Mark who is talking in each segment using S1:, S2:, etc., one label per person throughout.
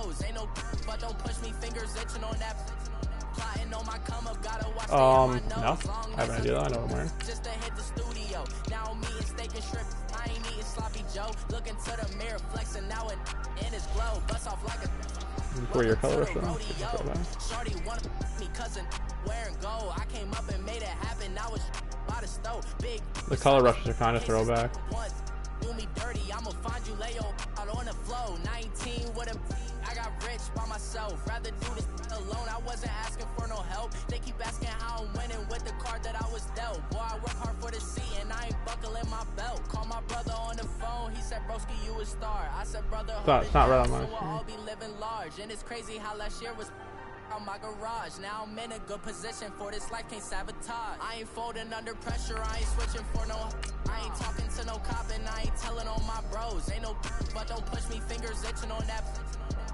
S1: bros. Ain't no but don't push me, fingers itching on that. Plotting on my come up, gotta watch
S2: no. I have an idea. I know what I'm wearing.
S1: Just to hit the studio. Now I'm eating steak and shrimp. I ain't eating sloppy Joe. Looking to the mirror, flexing now and in his glow. Bust off like a
S2: for your color show.
S1: Shorty wanted me cousin wearing gold. I came up and made it happen. I was by the stove. Big
S2: the color rushes are kind of throwback.
S1: Do me dirty, I'ma find you lay out on the flow. 19 with a I got rich by myself. Rather do this alone. I wasn't asking for no help. They keep asking how I'm winning with the card that I was dealt. Boy, I work hard for the seat and I ain't buckling my belt. Call my brother on the phone. He said, broski, you a star. I said, brother,
S2: it's not right on mine.
S1: So we'll all be living large. And it's crazy how last year was on my garage. Now I'm in a good position for this life, can't sabotage. I ain't folding under pressure, I ain't switching for no. I ain't talking to no cop and I ain't telling on my bros. Ain't no but don't push me, fingers itching on that.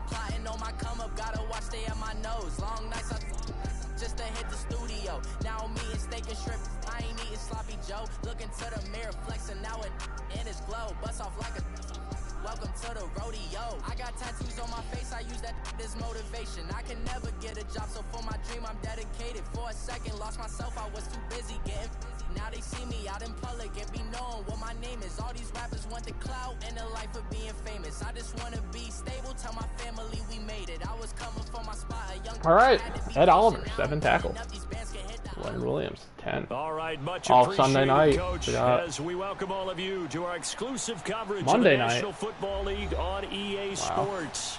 S1: Plotting on my come up, gotta watch stay at my nose. Long nights I just to hit the studio. Now I'm eating steak and shrimp. I ain't eating sloppy Joe. Looking to the mirror, flexing now and in his glow. Bust off like a welcome to the rodeo. I got tattoos on my face, I use that as motivation. I can never get a job, so for my dream I'm dedicated. For a second, lost myself, I was too busy getting busy. Now they see me out in public and be knowing what my name is. All these rappers want the clout and the life of being famous. I just want to be stable, tell my family we made it. I was coming for my spot, a young
S2: Alright, Ed Oliver, 7 tackles. Leonard Williams, 10.
S3: All right, much
S2: all Sunday night.
S3: Coach, as we welcome all of you to our exclusive coverage
S2: Monday
S3: of the
S2: night.
S3: National Football League on EA Sports.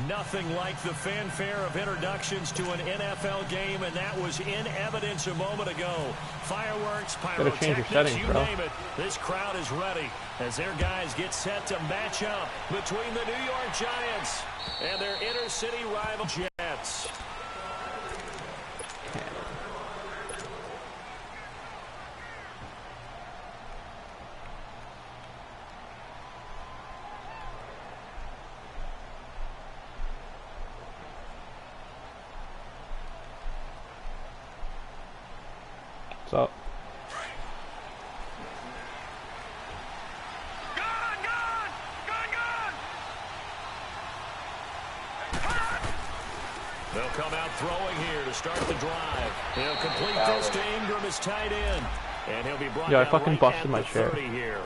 S3: Nothing like the fanfare of introductions to an NFL game, and that was in evidence a moment ago. Fireworks, pyrotechnics, you name it. This crowd is ready as their guys get set to match up between the New York Giants and their inner city rival Jets.
S2: What's up?
S3: They'll come out throwing here to start the drive. He'll complete this to Ingram as tight end. And he'll be brought down
S2: fucking
S3: right
S2: busted
S3: at
S2: my
S3: the
S2: chair.
S3: 30 here.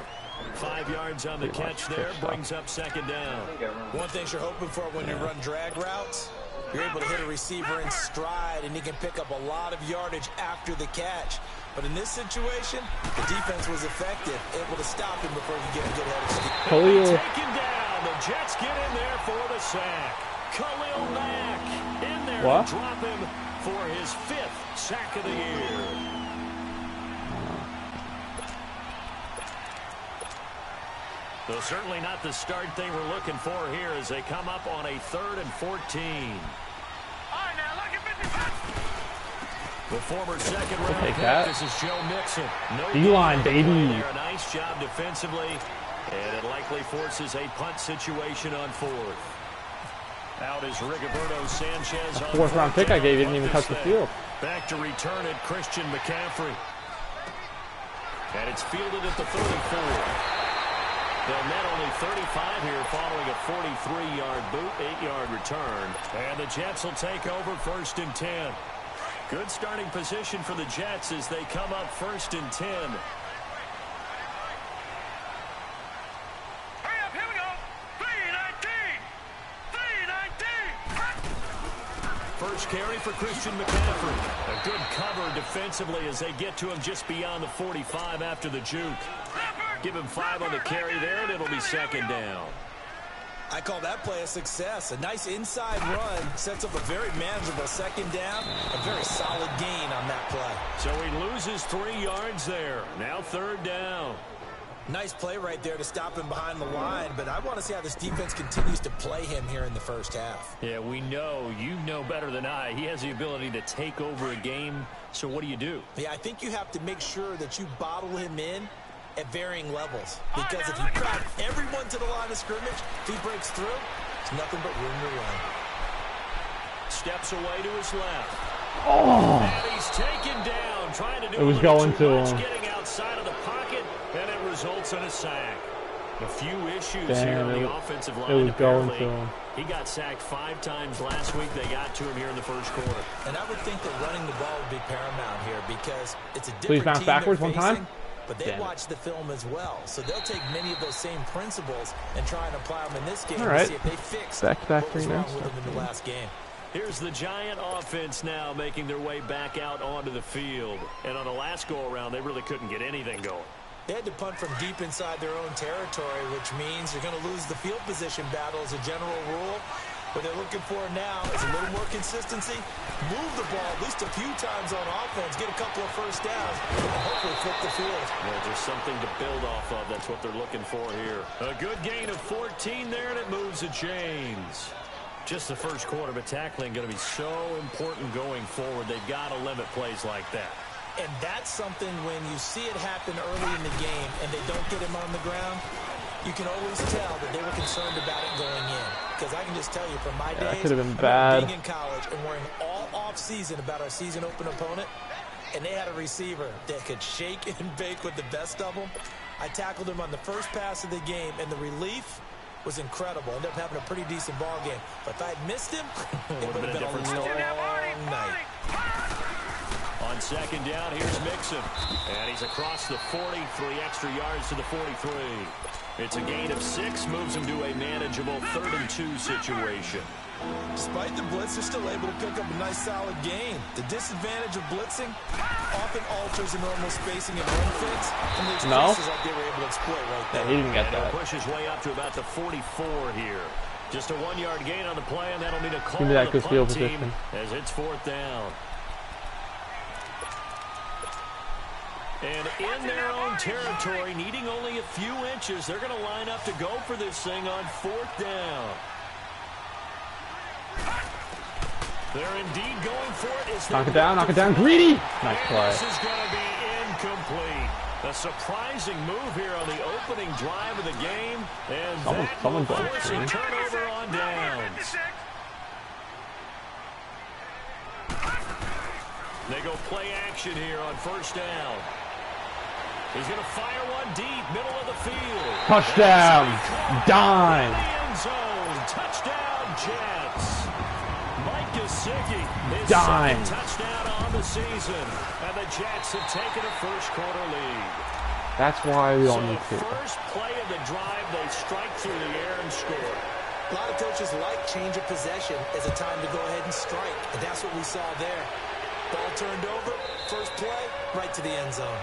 S3: 5 yards on the catch there, brings up second down.
S4: One thing you're hoping for when you run drag routes, you're able to hit a receiver in stride, and he can pick up a lot of yardage after the catch. But in this situation, the defense was effective, able to stop him before he could get ahead of
S3: speed. Taken down. The Jets get in there for the sack. Khalil Mack in there to drop him for his 5th sack of the year. So certainly not the start they were looking for here as they come up on a 3rd and 14. The former second-round pick, this is Joe Mixon.
S2: D-line, baby.
S3: A nice job defensively, and it likely forces a punt situation on 4th. Out is Rigoberto Sanchez.
S2: The 4th-round pick I gave you didn't even touch the field.
S3: Back to return it, Christian McCaffrey. And it's fielded at the 34. They'll net only 35 here following a 43-yard boot, 8-yard return. And the Jets will take over 1st and 10. Good starting position for the Jets as they come up 1st and 10.
S5: Hurry up, here we go. 3-19.
S3: First carry for Christian McCaffrey. A good cover defensively as they get to him just beyond the 45 after the juke. Give him 5 on the carry there, and it'll be second down.
S4: I call that play a success. A nice inside run sets up a very manageable second down. A very solid gain on that play.
S3: So he loses 3 yards there. Now 3rd down.
S4: Nice play right there to stop him behind the line, but I want to see how this defense continues to play him here in the first half.
S3: Yeah, we know. You know better than I. He has the ability to take over a game, so what do?
S4: Yeah, I think you have to make sure that you bottle him in at varying levels, because if you crowd everyone to the line of scrimmage, if he breaks through, it's nothing but room to run.
S3: Steps away to his left.
S2: Oh!
S3: And he's taken down, trying to do
S2: it was going to him.
S3: Getting outside of the pocket, and it results in a sack. A few issues
S2: Damn,
S3: here on the offensive line.
S2: It was going to him.
S3: He got sacked 5 times last week. They got to him here in the first quarter.
S4: And I would think that running the ball would be paramount here because it's a different
S2: Please bounce
S4: team
S2: backwards
S4: they're
S2: one time.
S4: facing, but they watch the film as well. So they'll take many of those same principles and try and apply them in this game to see if they fix what was wrong with them in the last game.
S3: Here's the Giant offense now making their way back out onto the field. And on the last go-around, they really couldn't get anything going.
S4: They had to punt from deep inside their own territory, which means you're going to lose the field position battle as a general rule. What they're looking for now is a little more consistency, move the ball at least a few times on offense, get a couple of first downs, and hopefully flip the field.
S3: Well, just something to build off of. That's what they're looking for here. A good gain of 14 there, and it moves the chains. Just the first quarter, but tackling going to be so important going forward. They've got to limit plays like that.
S4: And that's something when you see it happen early in the game and they don't get him on the ground, you can always tell that they were concerned about it going in. Because I can just tell you from my days,
S2: could have been bad.
S4: Being in college and worrying all off-season about our season open opponent, and they had a receiver that could shake and bake with the best of them. I tackled him on the first pass of the game, and the relief was incredible. Ended up having a pretty decent ball game. But if I had missed him, it would have been a long night.
S3: On second down, here's Mixon. And he's across the 40, 3 extra yards to the 43. It's a gain of 6, moves him to a manageable 3rd and 2 situation.
S4: Despite the blitz, they're still able to pick up a nice solid gain. The disadvantage of blitzing often alters the normal spacing and run fits, and there's places like they were able to exploit right there.
S2: He didn't get that.
S3: He'll push his way up to about the 44 here. Just a 1-yard gain on the play, and that'll mean a call
S2: Give me that
S3: on the
S2: good field
S3: punt team
S2: position.
S3: as it's 4th down. And in their own territory, needing only a few inches, they're going to line up to go for this thing on 4th down. They're indeed going for it.
S2: Knock it down, greedy! Nice play.
S3: This is going to be incomplete. A surprising move here on the opening drive of the game. And that will force a turnover on downs. They go play action here on 1st down. He's going to fire one deep, middle of the field.
S2: Touchdown! Dime!
S3: End zone. Touchdown, Jets. Mike Gesicki, his
S2: Dime.
S3: 2nd touchdown on the season. And the Jets have taken a first quarter lead.
S2: That's why we don't need to.
S3: First play of the drive, they strike through the air and score.
S4: A lot of coaches like change of possession as a time to go ahead and strike. And that's what we saw there. Ball turned over, first play, right to the end zone.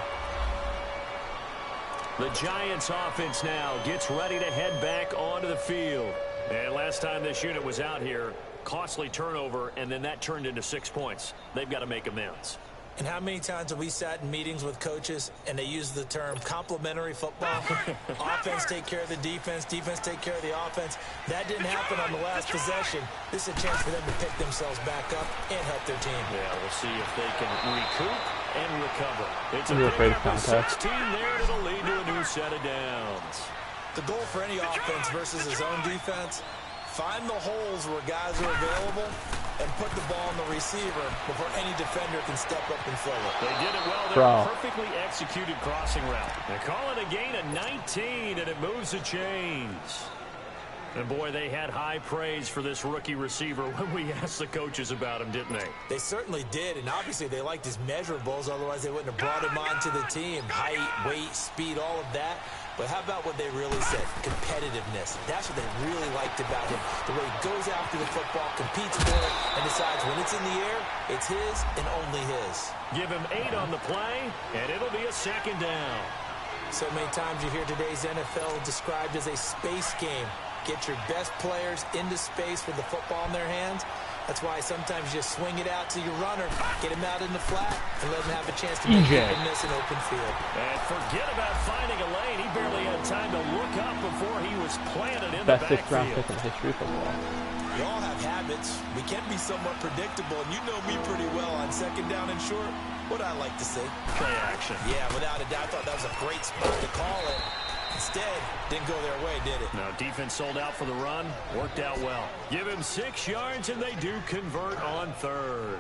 S3: The Giants offense now gets ready to head back onto the field. And last time this unit was out here, costly turnover, and then that turned into 6 points. They've got to make amends.
S4: And how many times have we sat in meetings with coaches and they use the term complementary football? Offense take care of the defense, defense take care of the offense. That didn't happen on the last possession. This is a chance for them to pick themselves back up and help their team.
S3: Yeah, we'll see if they can recoup and recover. It's a
S2: afraid of
S3: big
S2: contact.
S3: 16 there that'll lead to a new set of downs.
S4: The goal for any offense versus his own defense, find the holes where guys are available and put the ball on the receiver before any defender can step up and fill it.
S3: They did it well. They're perfectly executed crossing route. They call it a gain of 19, and it moves the chains. And, boy, they had high praise for this rookie receiver when we asked the coaches about him, didn't they?
S4: They certainly did, and obviously they liked his measurables. Otherwise, they wouldn't have brought him onto the team. Height, weight, speed, all of that. But how about what they really said? Competitiveness. That's what they really liked about him. The way he goes after the football, competes for it, and decides when it's in the air, it's his and only his.
S3: Give him 8 on the play, and it'll be a 2nd down.
S4: So many times you hear today's NFL described as a space game. Get your best players into space with the football in their hands. That's why sometimes you just swing it out to your runner, get him out in the flat, and let him have a chance to make miss an open field.
S3: And forget about finding a lane. He barely had time to look up before he was planted in
S2: Best
S3: the
S2: 6th round
S3: backfield.
S2: pick in history of football.
S4: We all have habits. We can be somewhat predictable, and you know me pretty well on 2nd down and short. What I like to say?
S3: Play action.
S4: Yeah, without a doubt. I thought that was a great spot to call it. Instead, didn't go their way, did it?
S3: Now, defense sold out for the run. Worked out well. Give him 6 yards, and they do convert on 3rd.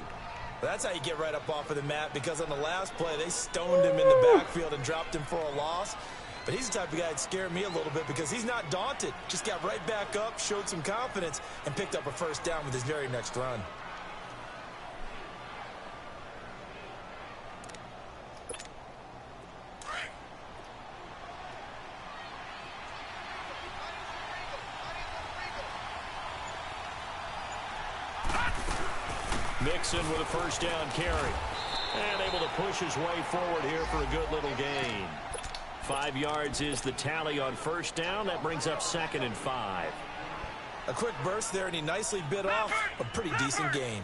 S4: That's how you get right up off of the mat, because on the last play, they stoned him in the backfield and dropped him for a loss. But he's the type of guy that scared me a little bit because he's not daunted. Just got right back up, showed some confidence, and picked up a first down with his very next run.
S3: Mixon with a first down carry. And able to push his way forward here for a good little gain. 5 yards is the tally on first down. That brings up 2nd and 5.
S4: A quick burst there, and he nicely bit off a pretty decent gain.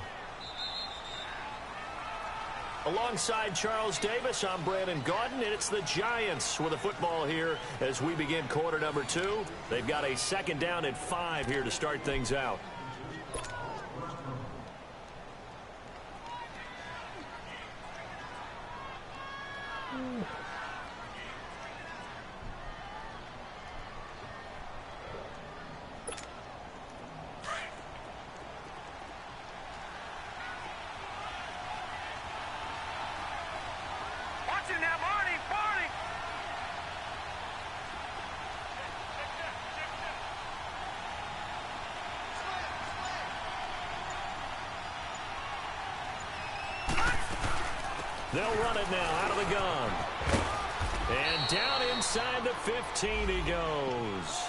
S3: Alongside Charles Davis, I'm Brandon Gaudin, and it's the Giants with the football here as we begin quarter number 2. They've got a 2nd down and 5 here to start things out. They'll run it now out of the gun. And down inside the 15 he goes.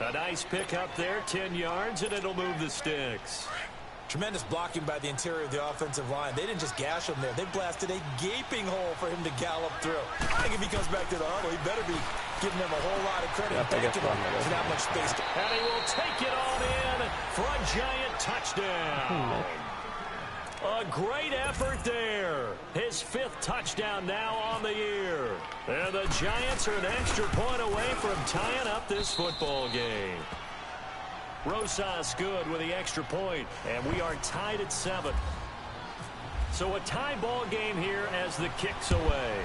S3: A nice pickup there, 10 yards, and it'll move the sticks.
S4: Tremendous blocking by the interior of the offensive line. They didn't just gash him there. They blasted a gaping hole for him to gallop through. I think if he comes back to the huddle, he better be giving them a whole lot of credit. Thanking him for that much space.
S3: And he will take it on in for a Giant touchdown. A great effort there. His 5th touchdown now on the year. And the Giants are an extra point away from tying up this football game. Rosas good with the extra point, and we are tied at 7. So a tie ball game here as the kick's away.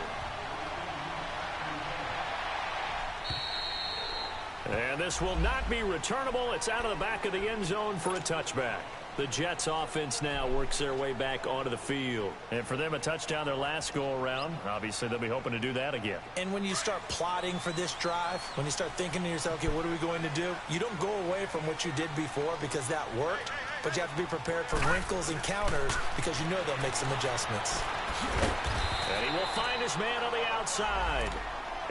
S3: And this will not be returnable. It's out of the back of the end zone for a touchback. The Jets offense now works their way back onto the field. And for them, a touchdown their last go-around. Obviously, they'll be hoping to do that again.
S4: And when you start plotting for this drive, when you start thinking to yourself, okay, what are we going to do? You don't go away from what you did before because that worked, but you have to be prepared for wrinkles and counters because you know they'll make some adjustments.
S3: And he will find his man on the outside.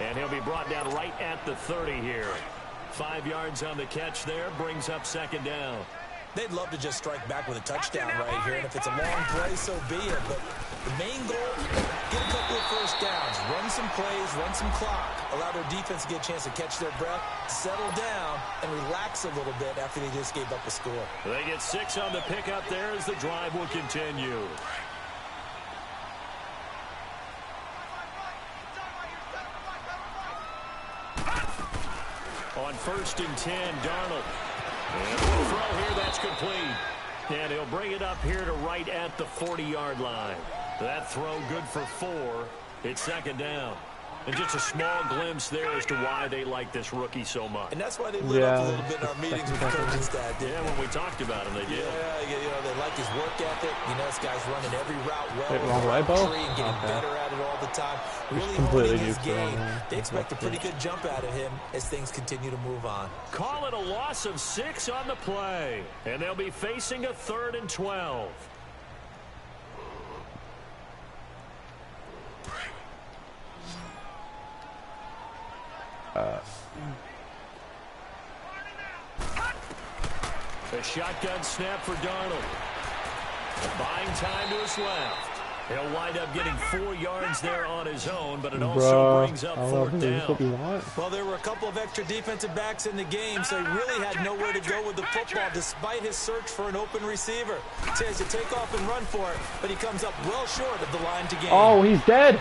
S3: And he'll be brought down right at the 30 here. 5 yards on the catch there, brings up 2nd down.
S4: They'd love to just strike back with a touchdown right here, and if it's a long play, so be it. But the main goal, get a couple of first downs, run some plays, run some clock, allow their defense to get a chance to catch their breath, settle down, and relax a little bit after they just gave up a score.
S3: They get 6 on the pickup there as the drive will continue. On 1st and 10, Darnold. And the throw here, that's complete. And he'll bring it up here to right at the 40-yard line. That throw good for 4. It's 2nd down. And just a small glimpse there as to why they like this rookie so much.
S4: And that's why they lit up a little bit in our meetings with the coaching staff.
S3: Yeah, when we talked about him, they did.
S4: Yeah, you know, they like his work ethic. You know, this guy's running every route well.
S2: Wrong way, Bo?
S4: And getting better at it all the time. Really
S2: completely
S4: honing his game.
S2: wrong.
S4: They expect a pretty good jump out of him as things continue to move on.
S3: Call it a loss of 6 on the play. And they'll be facing a 3rd and 12. A shotgun snap for Darnold. Buying time to his left. He'll wind up getting 4 yards there on his own, but it also brings up 4th down.
S4: Well, there were a couple of extra defensive backs in the game, so he really had nowhere to go with the football despite his search for an open receiver. He has to take off and run for it, but he comes up well short of the line to gain.
S2: Oh, he's dead.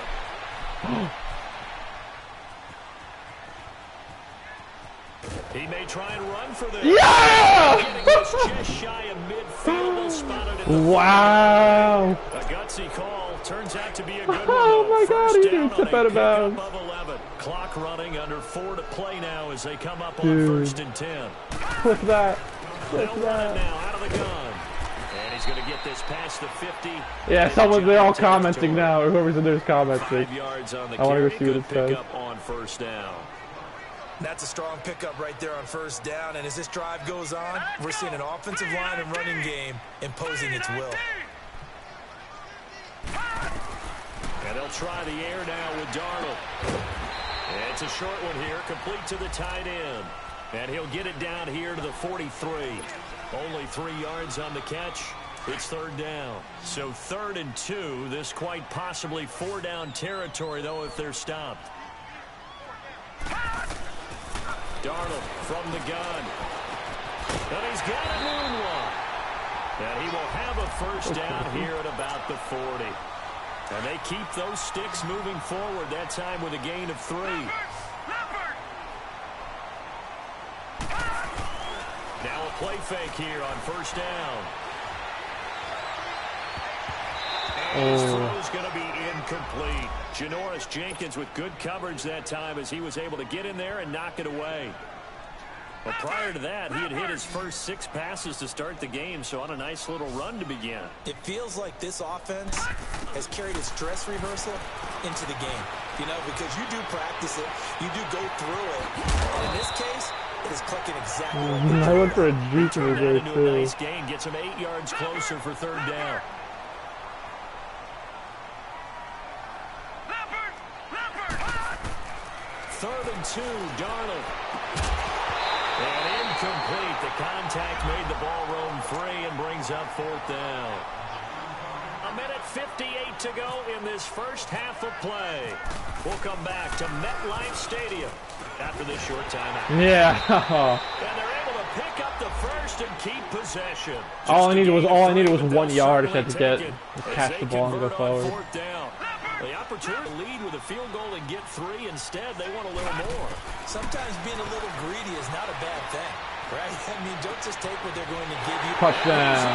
S3: He may try and run for this.
S2: Yeah!
S3: Just shy of midfield, spotted in the
S2: Wow.
S3: A gutsy call turns out to be a good one.
S2: Oh my God, he
S3: down
S2: didn't step out of bounds.
S3: Of 11. Clock running under 4 to play now as they come up on
S2: Dude.
S3: 1st and 10.
S2: Click that.
S3: They'll
S2: Click
S3: run it
S2: that.
S3: now out of the gun. And he's going to get this past the 50.
S2: Yeah, they're all commenting now, or whoever's in there's commenting.
S3: 5 yards on the
S2: I want to
S3: carry.
S2: go see what
S3: Good
S2: it says.
S3: pickup on 1st down.
S4: That's a strong pickup right there on first down. And as this drive goes on, we're seeing an offensive line and running game imposing its will.
S3: And they'll try the air now with Darnold. It's a short one here, complete to the tight end. And he'll get it down here to the 43. Only 3 yards on the catch. It's third down. So 3rd and 2. This quite possibly 4-down territory, though, if they're stopped. Darnold from the gun. And he's got a moonwalk. And he will have a first down here at about the 40. And they keep those sticks moving forward, that time with a gain of 3. Now a play fake here on first down. And his throw's going to be incomplete. Janoris Jenkins with good coverage that time as he was able to get in there and knock it away. But prior to that, he had hit his first 6 passes to start the game, so on a nice little run to begin.
S4: It feels like this offense has carried its dress rehearsal into the game. You know, because you do practice it, you do go through it, and in this case, it is clicking exactly like
S2: I went for a juke
S3: Turn
S2: there,
S3: that into
S2: too.
S3: a nice gain, gets him 8 yards closer for third down. Third and 2, Darnold. And incomplete. The contact made the ball roam free and brings up 4th down. 1:58 to go in this first half of play. We'll come back to MetLife Stadium after this short timeout.
S2: Yeah.
S3: And they're able to pick up the first and keep possession.
S2: all I needed was 1
S3: They'll
S2: yard. I just had to
S3: certainly
S2: get
S3: take it
S2: catch
S3: as
S2: the
S3: they
S2: ball and go
S3: convert on
S2: forward.
S3: 4th down. The opportunity to lead with a field goal and get 3. Instead, they want a little more.
S4: sometimes being a little greedy is not a bad thing, right? I mean, don't just take what they're going to give you.
S2: Touchdown.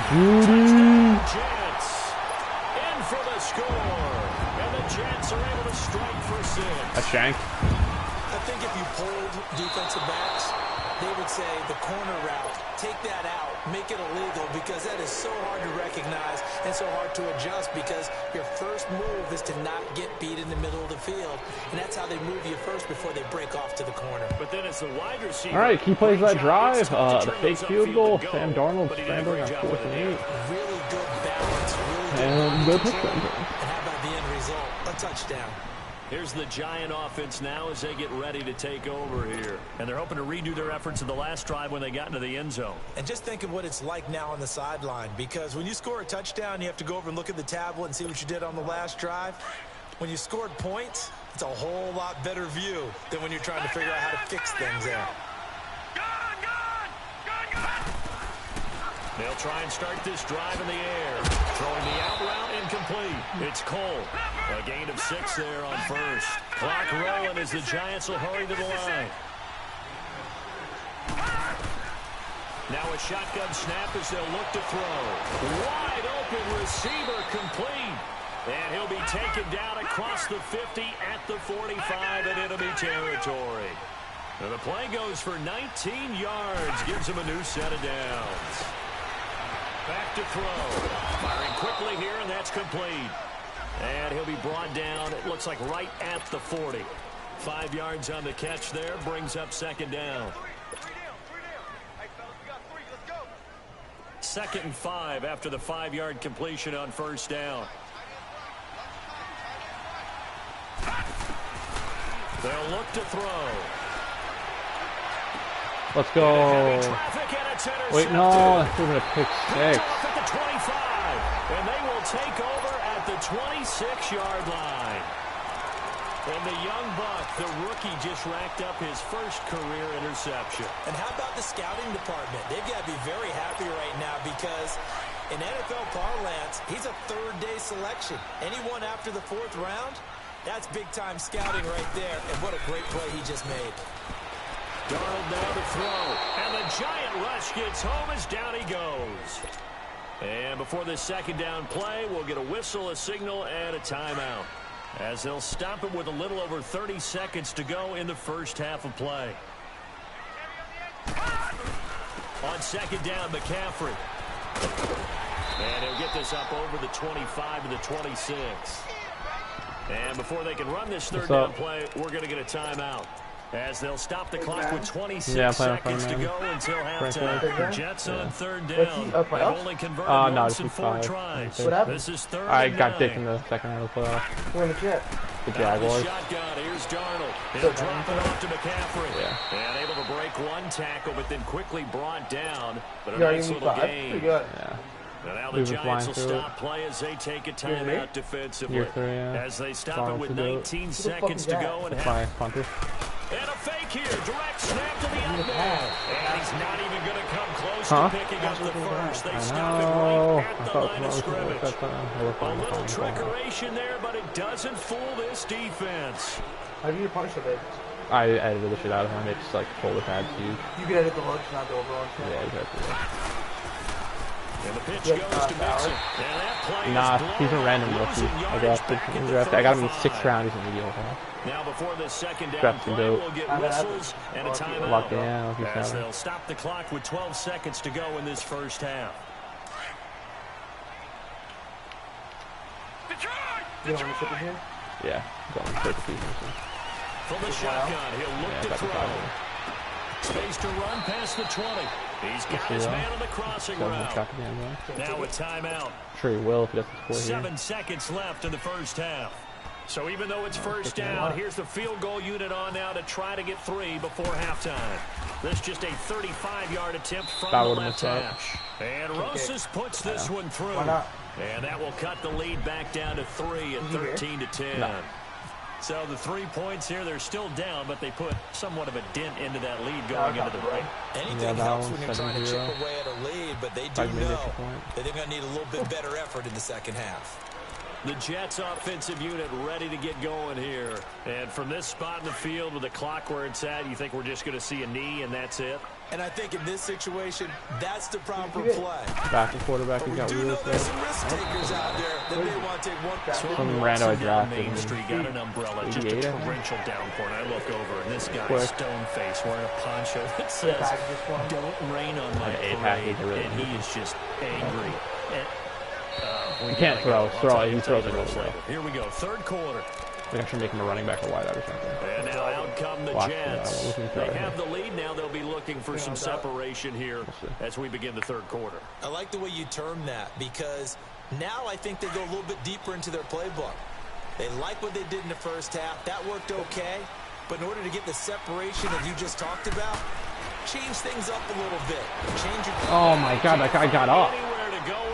S3: Touchdown, Jets. In for the score. And the Jets are able to strike for 6.
S2: A shank.
S4: I think if you polled defensive backs, they would say the corner route, take that out, make it illegal, because that is so hard to recognize and so hard to adjust, because your first move is to not get beat in the middle of the field, and that's how they move you first before they break off to the corner.
S3: But then it's the wide receiver.
S2: All right, key plays that drive. The
S3: turn
S2: fake
S3: those
S2: field
S3: upfield
S2: goal.
S3: to go,
S2: Sam Darnold
S3: but he did a
S2: scrambling
S3: great
S2: on
S3: job
S2: 4th
S3: with
S2: and
S3: it.
S2: 8.
S4: Really good balance, really good
S2: And the touchdown.
S4: and how about the end result? A touchdown.
S3: Here's the Giant offense now as they get ready to take over here. And they're hoping to redo their efforts in the last drive when they got into the end zone.
S4: And just think of what it's like now on the sideline, because when you score a touchdown, you have to go over and look at the tablet and see what you did on the last drive. When you scored points, it's a whole lot better view than when you're trying to figure out how to fix things there.
S3: They'll try and start this drive in the air. Throwing the out route incomplete. It's Cole. A gain of 6 there on first. Clock rolling as the Giants will hurry to the line. Now a shotgun snap as they'll look to throw. Wide open receiver complete. And he'll be taken down across the 50 at the 45 in enemy territory. And the play goes for 19 yards. Gives him a new set of downs. Back to throw. Firing quickly here, and that's complete. And he'll be brought down, it looks like right at the 40. 5 yards on the catch there, brings up second down. 2nd and 5 after the 5-yard completion on first down. They'll look to throw.
S2: Let's go. Wait, no, that's even a pick 6.
S3: At the 25, and they will take over at the 26-yard line. And the young buck, the rookie, just racked up his first career interception.
S4: And how about the scouting department? They've got to be very happy right now, because in NFL parlance, he's a third-day selection. Anyone after the 4th round, that's big-time scouting right there. And what a great play he just made.
S3: Darnold now to throw. And the giant rush gets home as down he goes. And before this second down play, we'll get a whistle, a signal, and a timeout, as they'll stop it with a little over 30 seconds to go in the first half of play. On second down, McCaffrey. And he'll get this up over the 25 to the 26. And before they can run this third down play, we're going to get a timeout. as they'll stop the clock with 26 seconds to go until halftime. Jets on third down. They've only converted once in 4 tries. This is third
S2: I
S3: and
S2: got
S3: 9.
S2: dick in the second round of the playoff.
S5: Who in the Jets?
S2: The Jaguars.
S3: Shotgun. Here's Darnold. He'll drop it off to McCaffrey.
S2: Yeah.
S3: And able to break one tackle, but then quickly brought down. But a nice little gain.
S5: Pretty good.
S2: Yeah.
S3: And now the Giants will stop play as they take a timeout defensively. As they stop it with 19 seconds to go and half.
S2: Punter.
S3: And a fake here. Direct snap to the end man. And he's not even going to come close to picking up the first. They stop it right at the line of scrimmage. A little trickeration there, but it doesn't fool this defense.
S5: How do you punish the big?
S2: I edited the shit out of him. It's like full of pads huge.
S5: You can edit the looks, not the overall.
S2: Yeah, exactly.
S3: And the pitch goes to Mixon. And that play
S2: Nah, he's a random rookie. I got him in the 6th round. He's a mediocre.
S3: Now before the second down play, we'll get whistles and a timeout as they'll stop the clock with 12 seconds to go in this first half.
S5: You don't want to sit in here?
S2: Yeah, going for the season.
S3: From the shotgun, he'll look to throw. Space to run past the 20. He's got his man on the crossing route. Now a timeout.
S2: Sure he will if he doesn't score here.
S3: 7 seconds left in the first half. So even though it's first down, here's the field goal unit on now to try to get 3 before halftime. This just a 35-yard attempt from the left hash. And Rosas puts this one through. And that will cut the lead back down to 3 at 13-10.
S2: No.
S3: So the 3 points here, they're still down, but they put somewhat of a dent into that lead going into the break.
S4: Anything helps when you're trying to chip away at a lead, but they do know that they're going to need a little bit better effort in the second half.
S3: The Jets offensive unit ready to get going here. And from this spot in the field with the clock where it's at, you think we're just going to see a knee and that's it?
S4: And I think in this situation, that's the proper play.
S2: Back to quarterback,
S4: but
S2: he got
S4: we do know
S2: wheels
S4: there's
S2: there.
S4: some risk takers out there that may want to take one back.
S2: Some rando I drafted.
S3: Main Street got an umbrella, just a torrential downpour. And I look over, and this guy, stone face, wearing a poncho that says, "Don't rain on my parade," and he is just angry.
S2: You can't throw. He throws it over.
S3: Here we go, third quarter.
S2: We should make him a running back or wideout or something.
S3: And now out come the Jets. They have the lead now. They'll be looking for some separation here as we begin the third quarter.
S4: I like the way you term that because now I think they go a little bit deeper into their playbook. They like what they did in the first half. That worked okay. But in order to get the separation that you just talked about, change things up a little bit. Change your
S2: oh my God, that guy got up.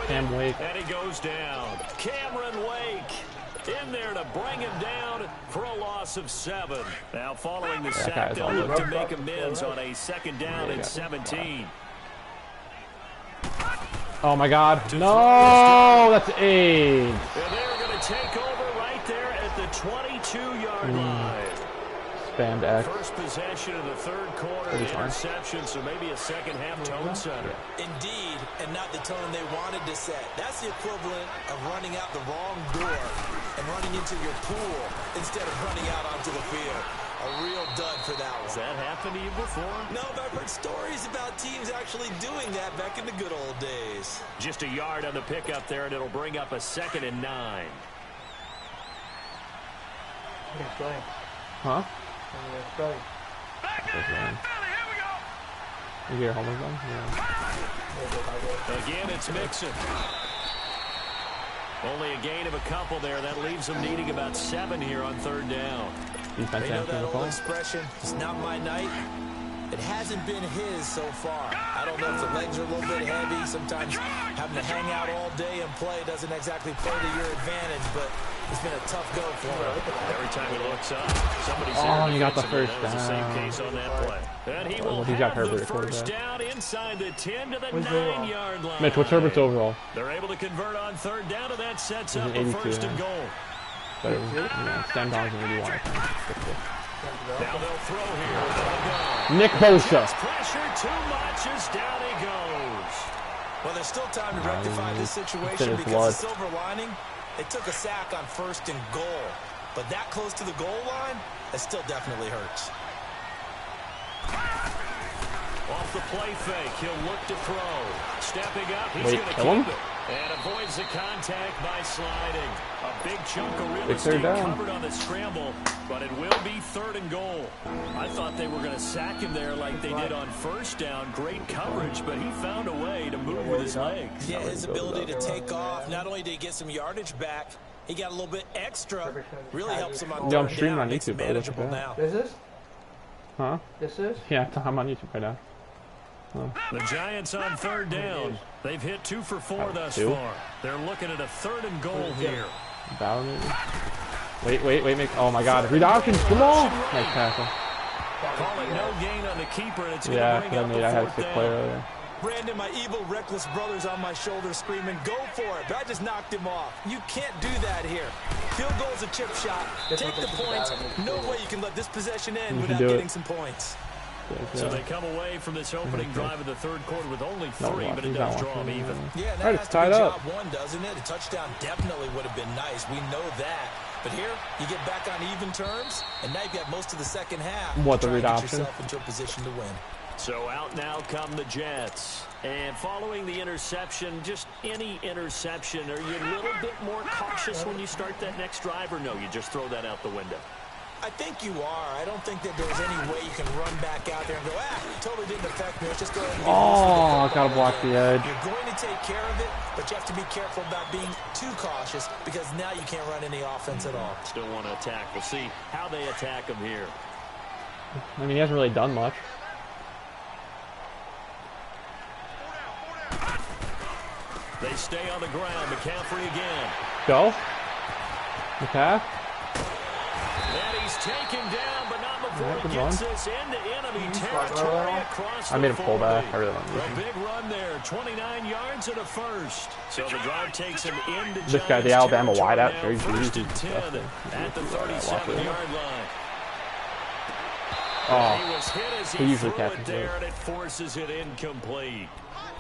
S3: Cam Wake. And he goes down. Cameron Wake in there to bring him down for a loss of 7. Now following the sack, they'll look to make amends on a second down and 17.
S2: Oh my God. No, that's 8.
S3: And they're going to take over right there at the 22-yard line.
S2: Spammed X.
S3: First possession of the third quarter, interception, so maybe a second half tone setter.
S4: Indeed, and not the tone they wanted to set. That's the equivalent of running out the wrong door and running into your pool instead of running out onto the field. A real dud for that one.
S3: Has that happened to you before?
S4: No, but I've heard stories about teams actually doing that back in the good old days.
S3: Just a yard on the pickup there, and it'll bring up a 2nd and 9.
S2: Huh?
S3: Back
S2: in, here we go. You get your homework done? Yeah.
S3: Again, it's Mixon. Only a gain of a couple there. That leaves them needing about 7 here on third down.
S4: They know that old expression, it's not my night. It hasn't been his so far. I don't know if the legs are a little bit heavy. Sometimes having to hang out all day and play doesn't exactly play to your advantage, but it's been a tough go for him.
S3: Every time he looks up, somebody's
S2: he got the first down.
S3: The same case on that play. And he will have the first down inside the 10 to the 9-yard line.
S2: Mitch, what's Herbert's overall?
S3: They're able to convert on third down, and that sets up a first and goal.
S2: Better than Stan Donaldson really wanted.
S3: Now they'll throw here.
S2: Nick Bosa.
S3: Pressure too much as down he goes.
S4: Well, there's still time to rectify this situation because the silver lining, they took a sack on 1st and goal. But that close to the goal line, that still definitely hurts.
S3: Off the play fake, he'll look to throw. Stepping up, he's
S2: going to keep it.
S3: And avoids the contact by sliding. A big chunk of real estate covered on the scramble, but it will be 3rd and goal. I thought they were going to sack him there like they did on 1st down. Great coverage, but he found a way to move with his legs.
S4: Yeah, his ability to take off, not only did he get some yardage back, he got a little bit extra. Really helps him on
S2: I'm streaming on YouTube,
S4: manageable now.
S5: This is?
S2: Huh?
S5: This is?
S2: Yeah, I'm on YouTube right now. Oh.
S3: The Giants on 3rd down. They've hit 2 for 4 thus far. They're looking at a 3rd and goal here.
S2: Wait, oh my God, read options, come on! Nice tackle.
S3: Call it no gain on the keeper, and it's going to bring up the 4th down.
S2: Earlier.
S4: Brandon, my evil, reckless brother's on my shoulder screaming, go for it, but I just knocked him off. You can't do that here. Field goal's a chip shot. Take the points. No way you can let this possession end without getting some points.
S3: So they come away from this opening drive of the 3rd quarter with only 3, but it does draw them even.
S4: Yeah, that has to be job 1, doesn't it? A touchdown definitely would have been nice. We know that. But here, you get back on even terms, and now you've got most of the second half to try and get yourself into a position to win.
S3: So out now come the Jets. And following the interception, just any interception, are you a little bit more cautious when you start that next drive, or no, you just throw that out the window?
S4: I think you are. I don't think that there's any way you can run back out there and go, totally didn't affect me. Let's just go ahead and
S2: I gotta block the edge.
S4: You're going to take care of it, but you have to be careful about being too cautious because now you can't run any offense at all.
S3: Still want to attack. We'll see how they attack him here.
S2: I mean, he hasn't really done much.
S3: They stay on the ground. McCaffrey again.
S2: Go. McCaff.
S3: And he's taken down, but not before he gets this into enemy territory across the 40.
S2: I made him pull back. I really want to.
S3: A big run there, 29 yards and a first. So the drive takes him into
S2: this guy, the Alabama wideout,
S3: he's 1st and 10 at the 37-yard line. He was hit as he
S2: usually
S3: threw it
S2: catches
S3: there, and it forces it incomplete.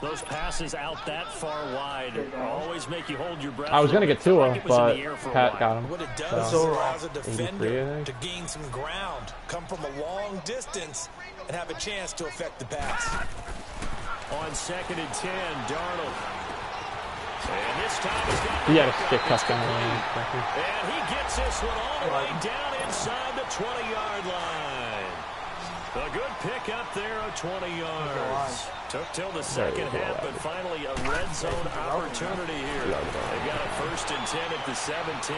S3: Those passes out that far wide always make you hold your breath.
S2: I was going to get to him, but Pat got him.
S4: What it does is allows a defender to gain some ground, come from a long distance, and have a chance to affect the pass.
S3: On 2nd and 10, Darnold. And this time he's got
S2: he had a stick touchdown.
S3: And he gets this one all the way down inside the 20-yard line. A good pick up there of 20 yards. Took till the second half, but finally a red zone opportunity here. They've got a 1st and 10 at the 17.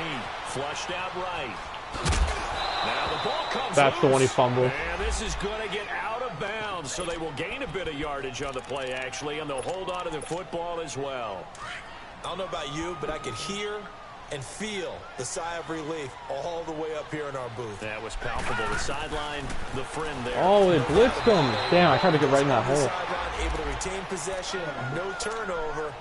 S3: Flushed out right. Now the ball comes
S2: That's the one he fumbled.
S3: And this is going to get out of bounds, so they will gain a bit of yardage on the play, actually, and they'll hold on to the football as well.
S4: I don't know about you, but I could hear and feel the sigh of relief all the way up here in our booth.
S3: That was palpable. The sideline, the friend there.
S2: Oh, it blitzed him. Damn, I tried to get right in that hole.
S4: Able to retain possession, no turnover.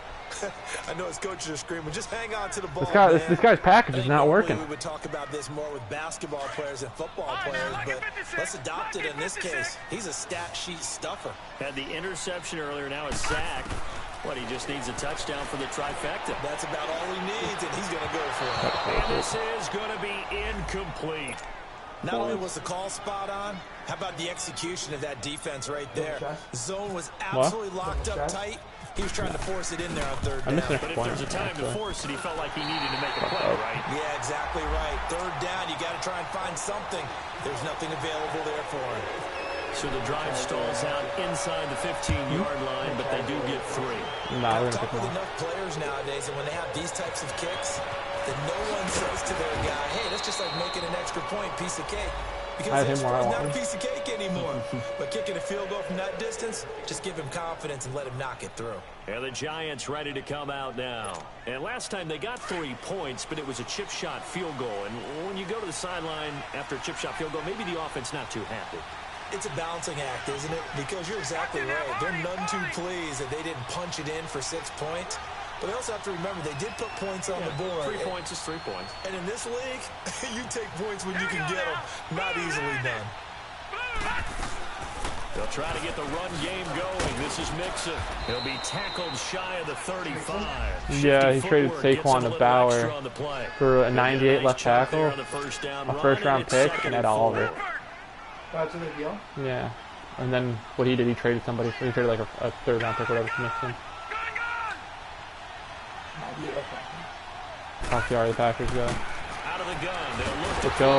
S4: I know his coaches are screaming, just hang on to the ball.
S2: This guy's package is not working.
S4: We would talk about this more with basketball players and football players, but let's adopt it in this case. He's a stat sheet stuffer.
S3: Had the interception earlier, now a sack. What, he just needs a touchdown for the trifecta.
S4: That's about all he needs, and he's going to go for it.
S3: And this is going to be incomplete.
S4: Not only was the call spot on, how about the execution of that defense right there? Zone was absolutely locked up tight. He was trying to force it in there on 3rd down.
S3: But if there's a time to force it, he felt like he needed to make a play, right?
S4: Yeah, exactly right. 3rd down, you got to try and find something. There's nothing available there for him.
S3: So the drive stalls out inside the 15-yard line, but they do get 3.
S4: I've talked with enough players nowadays, and when they have these types of kicks, that no one says to their guy, hey, that's just like making an extra point piece of cake. Because it's not a piece of cake anymore. But kicking a field goal from that distance, just give him confidence and let him knock it through.
S3: And the Giants ready to come out now. And last time they got 3 points, but it was a chip shot field goal. And when you go to the sideline after a chip shot field goal, maybe the offense not too happy.
S4: It's a balancing act, isn't it? Because you're exactly right. They're none too pleased that they didn't punch it in for 6 points. But they also have to remember they did put points on the board.
S3: 3 points is 3 points.
S4: And in this league, you take points when you can get them. Not easily done.
S3: They'll try to get the run game going. This is Mixon. He'll be tackled shy of the 35.
S2: Yeah, he traded Saquon to Bauer for a 98 left tackle, a first-round pick, and Ed Oliver.
S5: That's a big deal.
S2: Yeah. And then what he did, he traded somebody. He traded like a 3rd-round pick or whatever for Mixon. Fuck the Packers go.
S3: Out of the gun.
S2: Let's go.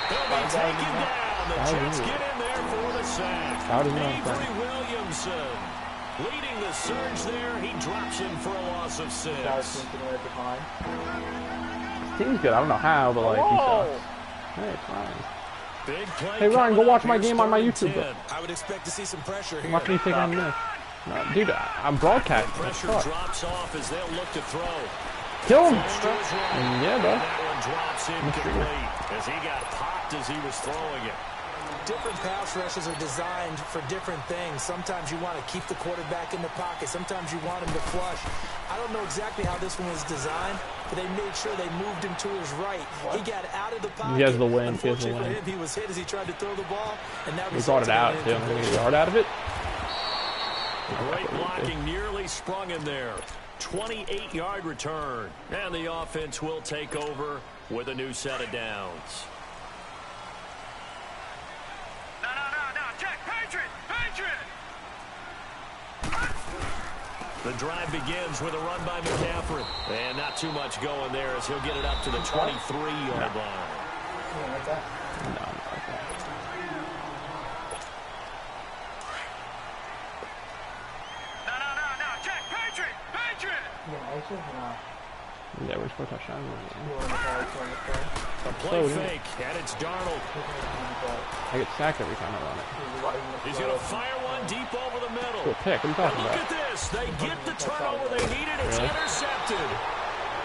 S3: They'll be taken down. The Jets get in there for the sack. Avery Williamson leading the surge there. He drops him for a loss of 6.
S2: Team's good. I don't know how, but like he sucks. Hey, it's fine.
S3: Big play.
S2: Hey Ryan, go watch my game on my YouTube. Bro.
S4: I would expect to see some pressure here.
S2: Watch me take on this. No, dude, I'm broadcasting.
S3: Pressure drops off as they'll look to throw.
S2: Kill him. Yeah, bro.
S3: That one drops incomplete as he got popped as he was throwing it.
S4: Different pass rushes are designed for different things. Sometimes you want to keep the quarterback in the pocket. Sometimes you want him to flush. I don't know exactly how this one was designed, but they made sure they moved him to his right. He got out of the pocket.
S2: He has the win. He has the
S4: Unfortunately
S2: win.
S4: for him, he was hit as he tried to throw the ball, and that
S2: He brought it out, too. He got a yard out of it.
S3: Great blocking, nearly sprung in there. 28-yard return. And the offense will take over with a new set of downs.
S6: No, check, Patriot!
S3: The drive begins with a run by McCaffrey. And not too much going there as he'll get it up to the 23-yard line.
S2: No.
S6: Check, Patriot!
S2: Yeah, we're supposed to touchdown.
S3: A play fake, and it's Darnold.
S2: I get sacked every time I run it.
S3: He's going to fire one deep over the middle.
S2: Cool pick. What are you talking
S3: Look
S2: about?
S3: at this. They get the turnover they needed. It's intercepted.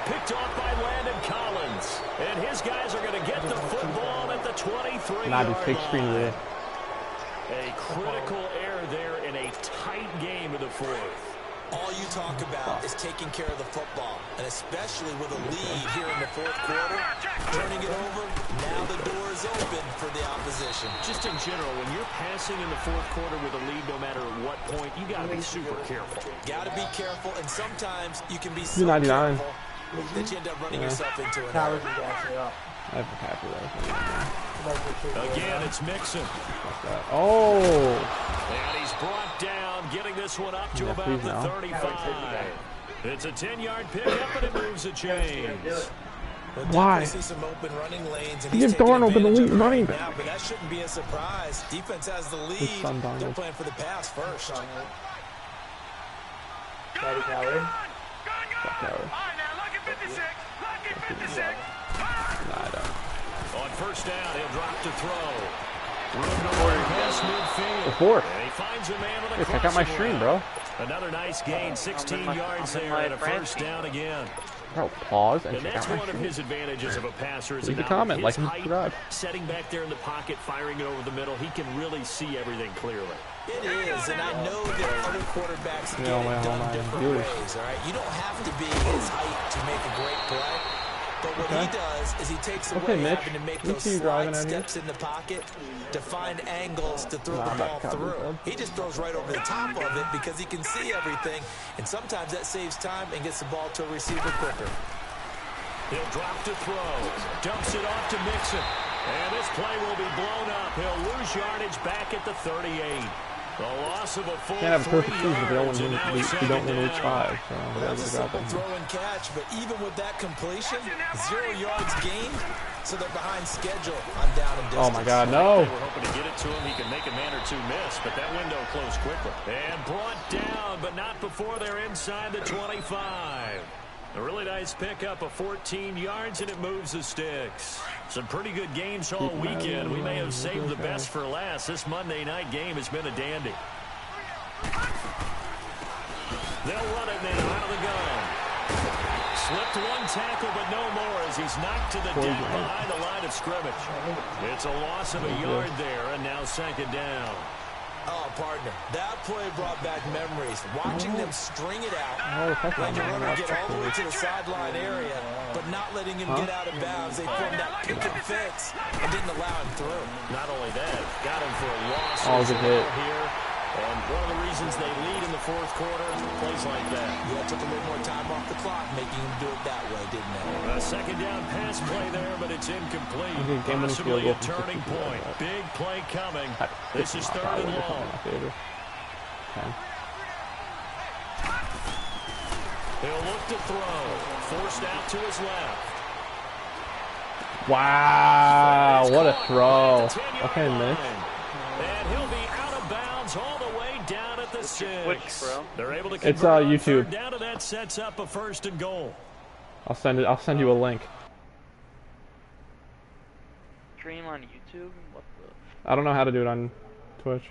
S3: Picked off by Landon Collins. And his guys are going to get the football at the 23-yard
S2: Nah, dude, fake screen
S3: line.
S2: with it.
S3: A critical error there in a tight game in the fourth.
S4: All you talk about is taking care of the football, and especially with a lead here in the fourth quarter, turning it over, now the door is open for the opposition.
S3: Just in general, when you're passing in the fourth quarter with a lead, no matter what point, you got to be super careful.
S4: Got to be careful, and sometimes you can be so
S2: 99.
S4: careful that you end up running yourself into an error.
S2: I have McCaffrey though.
S3: Again, it's Mixon.
S2: Oh!
S3: And he's brought down, getting this one up to about the 35. It's a 10-yard pickup, and it moves the chains.
S2: Why?
S4: See some open running lanes, and
S2: He gives Darnold the elite running
S4: now,
S2: back.
S4: but that shouldn't be a surprise. Defense has the lead.
S2: son, Darnold.
S4: They're playing for the pass first.
S2: Fuck Howard.
S6: All right, now, look at 56.
S2: Nah, I don't.
S3: On first down, he'll drop to throw. Room to work past midfield.
S2: Before.
S3: And he finds a man with a
S2: Hey, check out my
S3: crossing
S2: stream,
S3: route.
S2: bro.
S3: Another nice gain, 16 yards there, and a first down again.
S2: Bro, pause and
S3: And
S2: check
S3: that's
S2: out my
S3: one of
S2: stream.
S3: his advantages of a passer. Is
S2: Leave a
S3: now
S2: comment,
S3: his
S2: like and
S3: height,
S2: subscribe.
S3: setting back there in the pocket, firing it over the middle. He can really see everything clearly.
S4: It is, and I know that other quarterbacks get
S2: Yeah,
S4: it done
S2: my
S4: different
S2: viewers.
S4: ways, all right? You don't have to be his height to make a great play. But what he does is he takes away
S2: Mitch.
S4: having to make
S2: You
S4: those
S2: see you driving
S4: slide
S2: out here?
S4: steps in the pocket to find angles to throw
S2: Nah,
S4: the
S2: I'm
S4: ball
S2: not covering,
S4: through.
S2: bud.
S4: He just throws right over the top of it because he can see everything, and sometimes that saves time and gets the ball to a receiver quicker.
S3: He'll drop to throw. Dumps it off to Mixon. And this play will be blown up. He'll lose yardage back at the 38. The loss of a full
S2: Can't have a
S3: 3
S2: perfect season if you don't
S3: yards,
S2: win,
S3: and now it's
S2: you don't win week
S3: second
S2: 5. So
S4: Well,
S2: that's
S4: that's a
S2: what's
S4: simple
S2: happening.
S4: throw and catch, but even with that completion, 0 yards gained, so they're behind schedule on down and distance.
S2: Oh my God, no!
S3: They were hoping to get it to him. He can make a man or two miss, but that window closed quickly. And brought down, but not before they're inside the 25. A really nice pickup of 14 yards, and it moves the sticks. Some pretty good games all weekend. We may have saved the best for last. This Monday night game has been a dandy. They'll run it now out of the gun. Slipped one tackle, but no more as he's knocked to the deck behind the line of scrimmage. It's a loss of a yard there, and now second down.
S4: Oh, partner, that play brought back memories. Watching them string it out, letting the runner get all the way to the sideline area, but not letting him get out of bounds. They formed that picket fence and didn't allow him through.
S3: Not only that, got him for a loss
S2: Oh,
S3: as
S2: good
S3: well
S2: hit.
S3: here. And one of the reasons they lead in the fourth quarter, plays like that.
S4: Yeah, took a little more time off the clock, making him do it that way, didn't they?
S3: A second down pass play there, but it's incomplete.
S2: Okay, game-winning field
S3: Possibly
S2: goal
S3: a
S2: from
S3: turning
S2: 60
S3: point.
S2: yards.
S3: Big play coming. This is
S2: Not
S3: third
S2: probably
S3: and
S2: in
S3: long.
S2: my favor. Okay.
S3: He'll look to throw. Forced out to his left.
S2: Wow, what a throw. Okay, Mitch.
S3: And he'll be out of bounds all the way down at the 6. They're able to
S2: It's
S3: convert
S2: YouTube.
S3: third down, and that sets up a 1st and goal.
S2: I'll send you a link.
S7: Stream on YouTube? What the?
S2: I don't know how to do it on Twitch.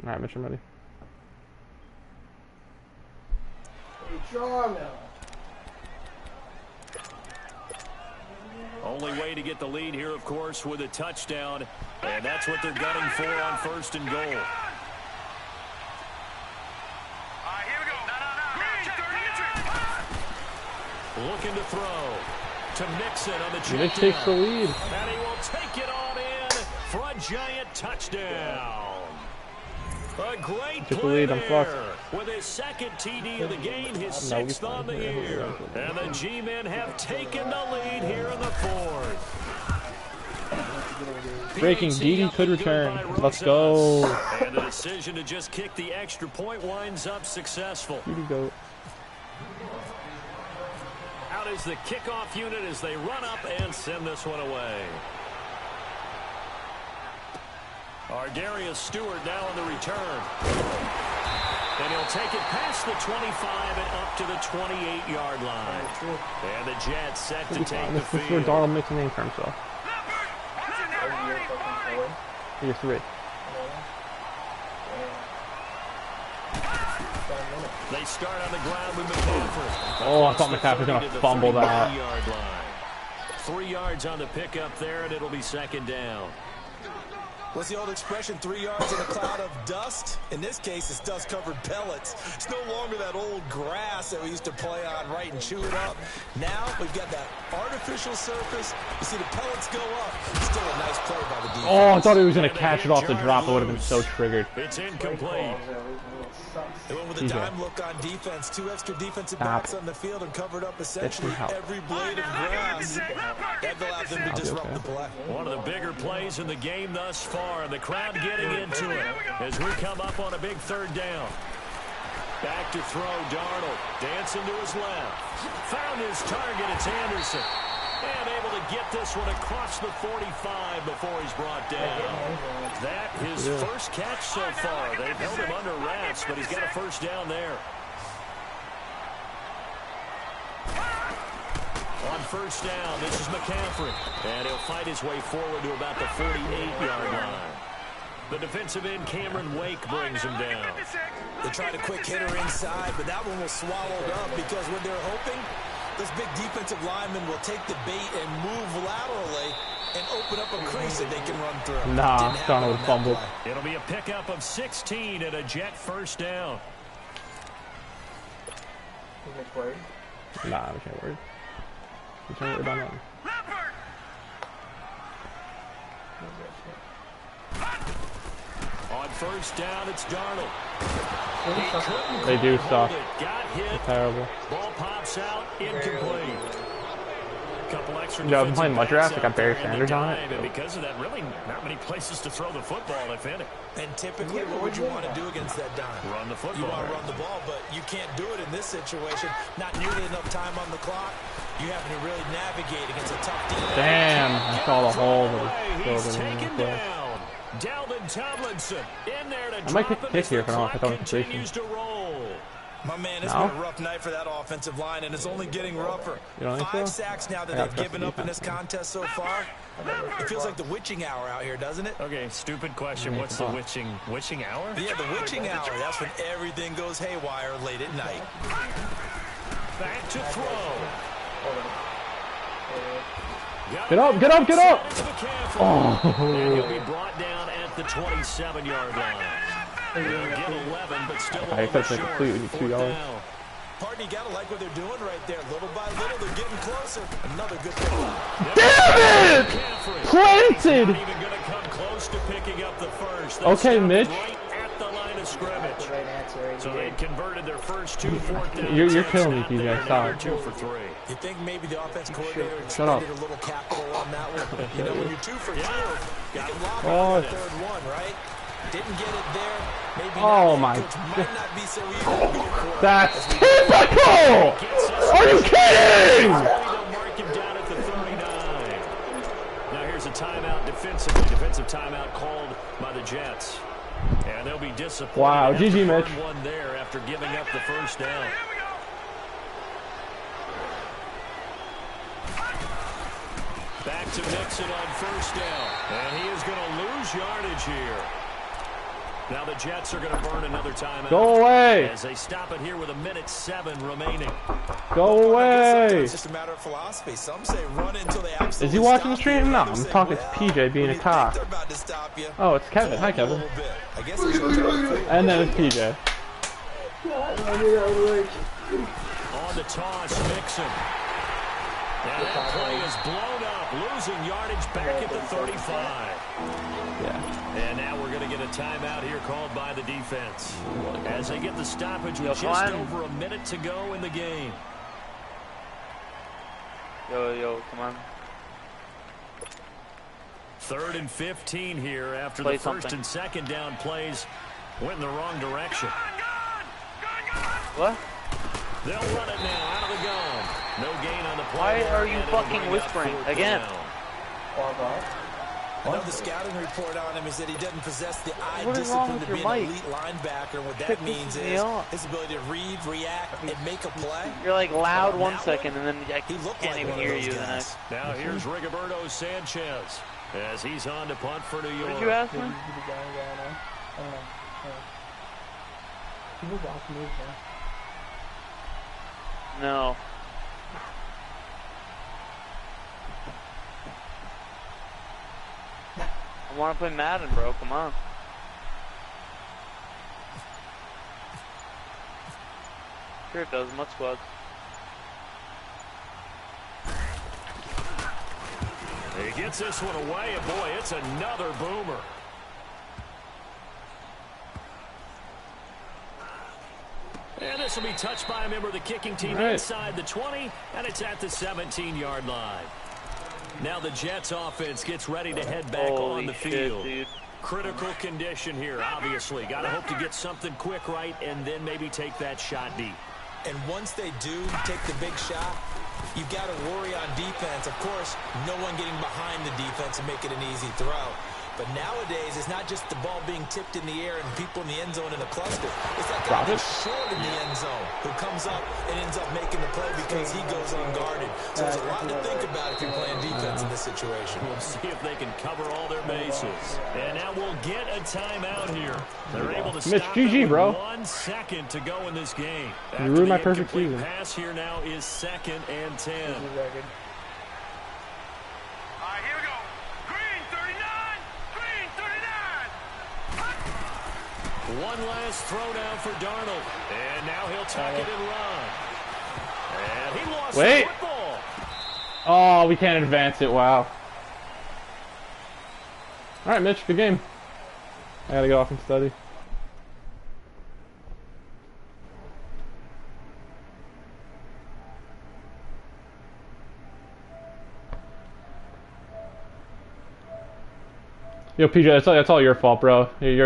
S2: Alright, Mitch, I'm ready.
S5: Hey, John.
S3: Only way to get the lead here, of course, with a touchdown. And that's what they're gunning for on 1st and goal.
S6: All right, here we go. No. Check Patriot.
S3: Looking to throw to Mixon on the check
S2: Mitch takes the lead.
S3: And he will take it on in for a giant touchdown. A great play there with his 2nd TD of the game, his 6th on the year. And the G-men have taken the lead here in the 4th.
S2: Breaking, Dede could return. Let's go.
S3: And the decision to just kick the extra point winds up successful.
S2: Dede go.
S3: Out is the kickoff unit as they run up and send this one away. Darius Stewart now on the return. And he'll take it past the 25 and up to the 28-yard line. And the Jets set to take the
S2: This is where
S3: field.
S2: Donald makes a name for himself. Year 3.
S3: They start on the ground with McCaffrey.
S2: Oh, I thought McCaffrey was going to fumble that.
S3: 3-yard line. 3 yards on the pickup there, and it'll be 2nd down.
S4: What's the old expression, 3 yards in a cloud of dust? In this case, it's dust-covered pellets. It's no longer that old grass that we used to play on, right, and chew it up. Now we've got that artificial surface. You see the pellets go up. Still a nice play by the defense.
S2: Oh, I thought he was going to catch it off the drop. It would have been so triggered.
S3: It's incomplete.
S4: They went with a dime look on defense. 2 extra defensive backs on the field and covered up essentially every blade of grass. That allowed them to disrupt the play.
S3: One of the bigger plays in the game thus far, and the crowd getting into it as we come up on a big 3rd down. Back to throw, Darnold dancing to his left. Found his target, it's Anderson. And able to get this one across the 45 before he's brought down. That his first catch so far. They've held him under wraps, but he's got a 1st down there. On 1st down, this is McCaffrey. And he'll fight his way forward to about the 48-yard line. The defensive end, Cameron Wake, brings him down.
S4: They tried a quick hitter inside, but that one was swallowed up because what they're hoping, this big defensive lineman will take the bait and move laterally and open up a crease that they can run through.
S2: Nah, Donald fumbled.
S3: It'll be a pickup of 16 and a Jet 1st down.
S2: Nah, we can't worry. We can't worry about nothing.
S3: On 1st down, it's Darnold.
S2: They do suck.
S3: Got hit.
S2: They're terrible.
S3: Ball pops out, incomplete. Couple extra.
S2: Yeah, I've been playing Mudraft. I got Barry Sanders on it.
S3: And because of that, really not many places to throw the football, if any.
S4: And typically, what would you want to do against that dime?
S3: Run the football.
S4: You want to run the ball, but you can't do it in this situation. Not nearly enough time on the clock. You have to really navigate against a tough defense.
S2: Damn, I saw the hole that was
S3: He's
S2: filled in
S3: taken
S2: the
S3: down. Dalvin Tomlinson in there to
S2: I might
S3: drop
S2: kick
S3: it as
S2: here
S3: the
S2: if I don't
S3: clock
S2: have notification.
S3: continues to roll.
S4: My man, it's
S2: No?
S4: been a rough night for that offensive line, and it's only getting rougher.
S2: You don't think
S4: 5
S2: so?
S4: sacks now that
S2: I
S4: they've
S2: got
S4: given up in this contest so far. It feels like the witching hour out here, doesn't it?
S3: Okay, stupid question. What's the witching hour?
S4: Yeah, the witching hour. That's when everything goes haywire late at night.
S3: Back to throw.
S2: Get up, get up, get up!
S3: Oh. And he'll be brought down at the 27-yard line. They'll get 11, but still a
S2: I
S3: little
S2: expect to
S3: short.
S2: complete with 2 yards.
S4: Partner, you gotta like what they're doing right there. Little by little, they're getting closer. Another good pick.
S2: Damn it! Planted!
S3: Not even gonna come close to picking up the first. They
S2: Okay,
S3: stopped
S2: Mitch.
S3: Right at the line of scrimmage. So they converted their first 2 4th down.
S2: You're
S3: attempts,
S2: killing me,
S3: not
S2: TJ.
S3: there. Now
S2: Stop.
S3: they're 2 for 3.
S4: You think maybe the offense coordinator expended a little capital on that one? You know, when you're 2 for 2, you can lob on the third one, right? Didn't get it there. Maybe
S2: oh my
S4: God. Might not be so easy to go for it.
S2: That's typical! Are you kidding?
S3: They'll mark him down at the 39. Now here's a timeout defensively. Defensive timeout called by the Jets. And they'll be disappointed.
S2: Wow, GG, Mitch.
S3: One there after giving up the first down. Back to Mixon on first down. And he is going to lose yardage here. Now the Jets are going to burn another timeout.
S2: Go away.
S3: As they stop it here with 1:07 remaining.
S2: Go away.
S4: It's just a matter of philosophy. Some say run until they absolutely
S2: Is he watching the
S4: stop
S2: stream?
S4: you.
S2: No,
S4: Others
S2: I'm
S4: say,
S2: talking to
S4: well,
S2: PJ being
S4: when
S2: a
S4: you
S2: cock.
S4: think they're about to stop you,
S2: Oh, it's Kevin. Hi,
S4: a
S2: Kevin.
S4: little bit. I guess it's
S2: And then it's PJ.
S3: On the toss, Mixon. And that play is blown up, losing yardage back at the 35.
S2: Yeah.
S3: And now we're going to get a timeout here called by the defense. As they get the stoppage with just over a minute to go in the game.
S7: Yo, come on.
S3: 3rd and 15 here after
S7: Play
S3: the first
S7: something.
S3: and second down plays went in the wrong direction.
S7: What?
S3: They'll run it now out of the gun. No gain on the play.
S7: Why
S3: there,
S7: are you
S3: and it'll
S7: fucking
S3: bring up
S7: whispering
S3: 4th
S7: again?
S3: down.
S4: I know the scouting report on him is that he doesn't possess the eye
S7: What is wrong
S4: discipline
S7: with
S4: to be
S7: your
S4: an
S7: mic?
S4: elite linebacker. And what
S7: Shit,
S4: that means
S7: pisses me
S4: is
S7: off.
S4: his ability to read, react, and make a play.
S7: You're like loud
S4: Well,
S7: 1
S4: that
S7: second,
S4: one,
S7: and then I
S4: he looked
S7: can't
S4: like
S7: even
S4: one of
S7: hear
S4: those
S7: you.
S4: guys.
S3: Now here's Rigoberto Sanchez as he's on to punt for New York.
S7: What did you ask me? No. I want to play Madden, bro. Come on. Sure it does. Mud squads.
S3: He gets this one away, and boy, it's another boomer. And this will be touched by a member of the kicking team inside the 20, and it's at the 17-yard line. Now the Jets offense gets ready to head back on the field.
S7: Dude.
S3: Critical condition here, obviously. Got to hope to get something quick right and then maybe take that shot deep.
S4: And once they do take the big shot, you've got to worry on defense. Of course, no one getting behind the defense and make it an easy throw. But nowadays, it's not just the ball being tipped in the air and people in the end zone in a cluster. It's that guy that's short in the end zone who comes up and ends up making the play because he goes unguarded. So there's a lot to think about if you're playing defense in this situation.
S3: We'll see if they can cover all their bases. And now we'll get a timeout here. They're able to
S2: Mitch,
S3: stop
S2: GG,
S3: it
S2: bro.
S3: with 1 second to go in this game.
S2: You ruined my perfect
S3: incomplete
S2: season.
S3: pass here now is 2nd and 10.
S6: All right, here we go. Green 39. Green 39.
S3: One last throw down for Darnold. And now he'll tuck it and run. And he lost the football.
S2: Oh, we can't advance it. Wow. All right, Mitch, good game. I gotta go off and study. Yo, PJ, that's all your fault, bro. You're